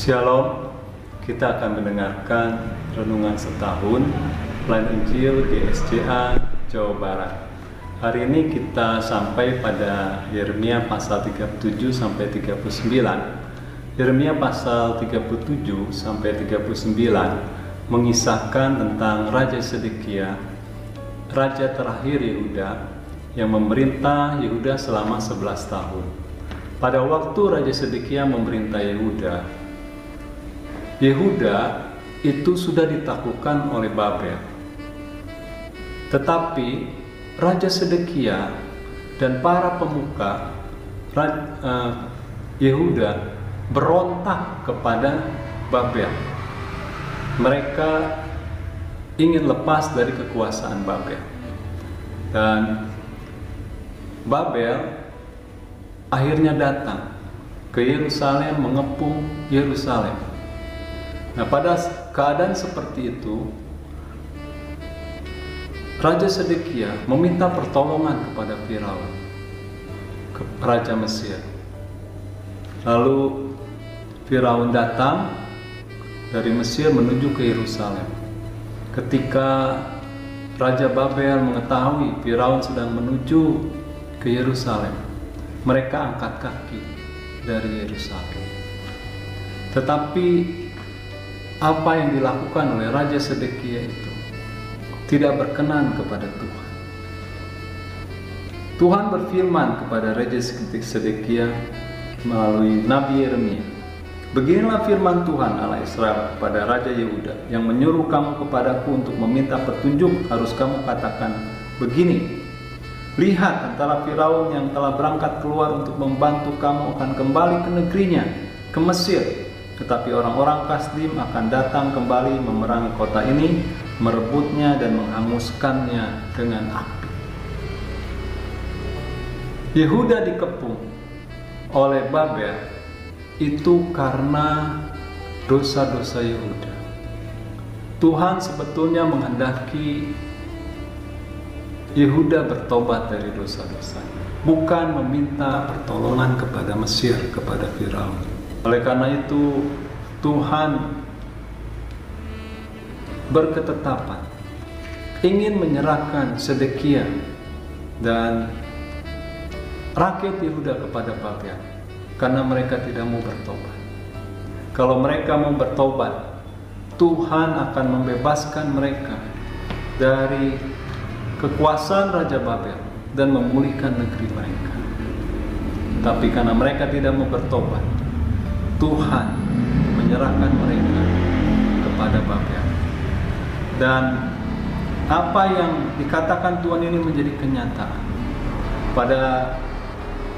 Shalom, kita akan mendengarkan renungan setahun Pelayanan Injil GSCA Jawa Barat. Hari ini kita sampai pada Yeremia pasal 37 sampai 39. Yeremia pasal 37 sampai 39 mengisahkan tentang Raja Sedekia, raja terakhir Yehuda yang memerintah Yehuda selama 11 tahun. Pada waktu Raja Sedekia memerintah Yehuda itu sudah ditaklukkan oleh Babel. Tetapi Raja Sedekia dan para pemuka Yehuda berontak kepada Babel. Mereka ingin lepas dari kekuasaan Babel. Dan Babel akhirnya datang ke Yerusalem, mengepung Yerusalem. Nah, pada keadaan seperti itu, Raja Sedekia meminta pertolongan kepada Firaun, Raja Mesir. Lalu Firaun datang dari Mesir menuju ke Yerusalem. Ketika Raja Babel mengetahui Firaun sedang menuju ke Yerusalem, mereka angkat kaki dari Yerusalem. Tetapi apa yang dilakukan oleh Raja Sedekia itu tidak berkenan kepada Tuhan. Tuhan berfirman kepada Raja Sedekia melalui Nabi Yeremia, "Beginilah firman Tuhan Allah Israel kepada Raja Yehuda yang menyuruh kamu kepadaku untuk meminta petunjuk. Harus kamu katakan begini, lihat, antara Firaun yang telah berangkat keluar untuk membantu kamu akan kembali ke negerinya, ke Mesir. Tetapi orang-orang Kasdim akan datang kembali memerangi kota ini, merebutnya dan menghanguskannya dengan api." Yehuda dikepung oleh Babel itu karena dosa-dosa Yehuda. Tuhan sebetulnya menghendaki Yehuda bertobat dari dosa-dosanya, bukan meminta pertolongan kepada Mesir, kepada Firaun. Oleh karena itu, Tuhan berketetapan ingin menyerahkan Sedekia dan rakyat Yehuda kepada Babel karena mereka tidak mau bertobat. Kalau mereka mau bertobat, Tuhan akan membebaskan mereka dari kekuasaan Raja Babel dan memulihkan negeri mereka. Tapi karena mereka tidak mau bertobat, Tuhan menyerahkan mereka kepada Babel. Dan apa yang dikatakan Tuhan ini menjadi kenyataan. Pada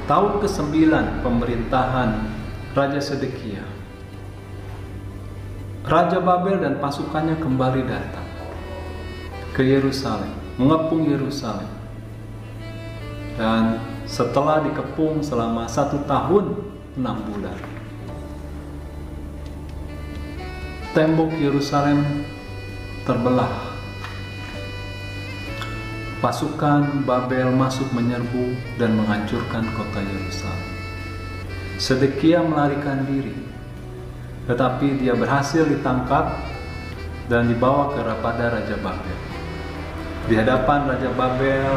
tahun ke-9 pemerintahan Raja Sedekia, Raja Babel dan pasukannya kembali datang ke Yerusalem, mengepung Yerusalem. Dan setelah dikepung selama 1 tahun 6 bulan, tembok Yerusalem terbelah. Pasukan Babel masuk menyerbu dan menghancurkan kota Yerusalem. Sedekia melarikan diri, tetapi dia berhasil ditangkap dan dibawa kepada Raja Babel. Di hadapan Raja Babel,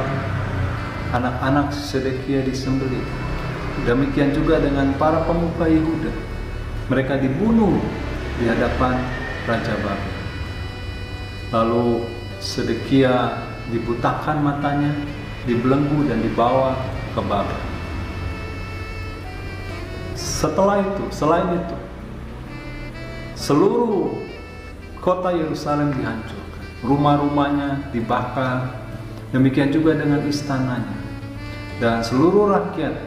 anak-anak Sedekia disembelih. Demikian juga dengan para pemuka Yehuda. Mereka dibunuh di hadapan Raja Babel. Lalu Sedekia dibutakan matanya, dibelenggu dan dibawa ke Babel. Selain itu, seluruh kota Yerusalem dihancurkan, rumah-rumahnya dibakar, demikian juga dengan istananya, dan seluruh rakyat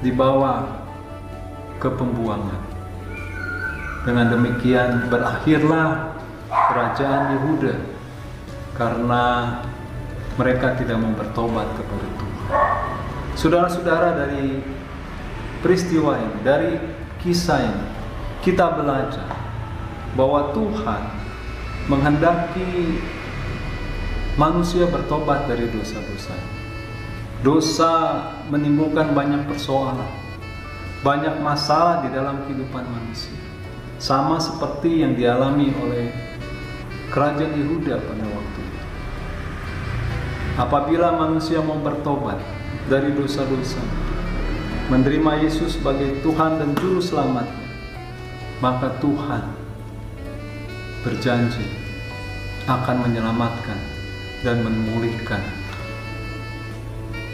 dibawa ke pembuangan. Dengan demikian berakhirlah kerajaan Yehuda karena mereka tidak mau bertobat kepada Tuhan. Saudara-saudara, dari peristiwa ini, dari kisah ini, kita belajar bahwa Tuhan menghendaki manusia bertobat dari dosa-dosa. Dosa menimbulkan banyak persoalan. banyak masalah di dalam kehidupan manusia, sama seperti yang dialami oleh kerajaan Yehuda pada waktu itu. Apabila manusia mau bertobat dari dosa-dosa, menerima Yesus sebagai Tuhan dan Juru Selamatnya, maka Tuhan berjanji akan menyelamatkan dan memulihkan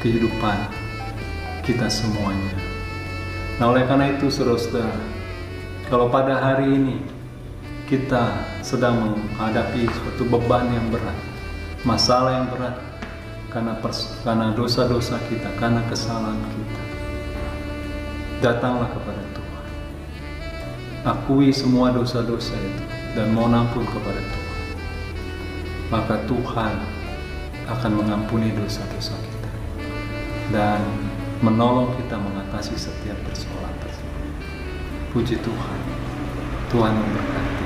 kehidupan kita semuanya. Nah, oleh karena itu saudara-saudara, kalau pada hari ini kita sedang menghadapi suatu beban yang berat, masalah yang berat, karena dosa-dosa kita, karena kesalahan kita, datanglah kepada Tuhan. Akui semua dosa-dosa itu dan mohon ampun kepada Tuhan. Maka Tuhan akan mengampuni dosa-dosa kita dan menolong kita mengatasi setiap persoalan tersebut. Puji Tuhan. Tuhan memberkati.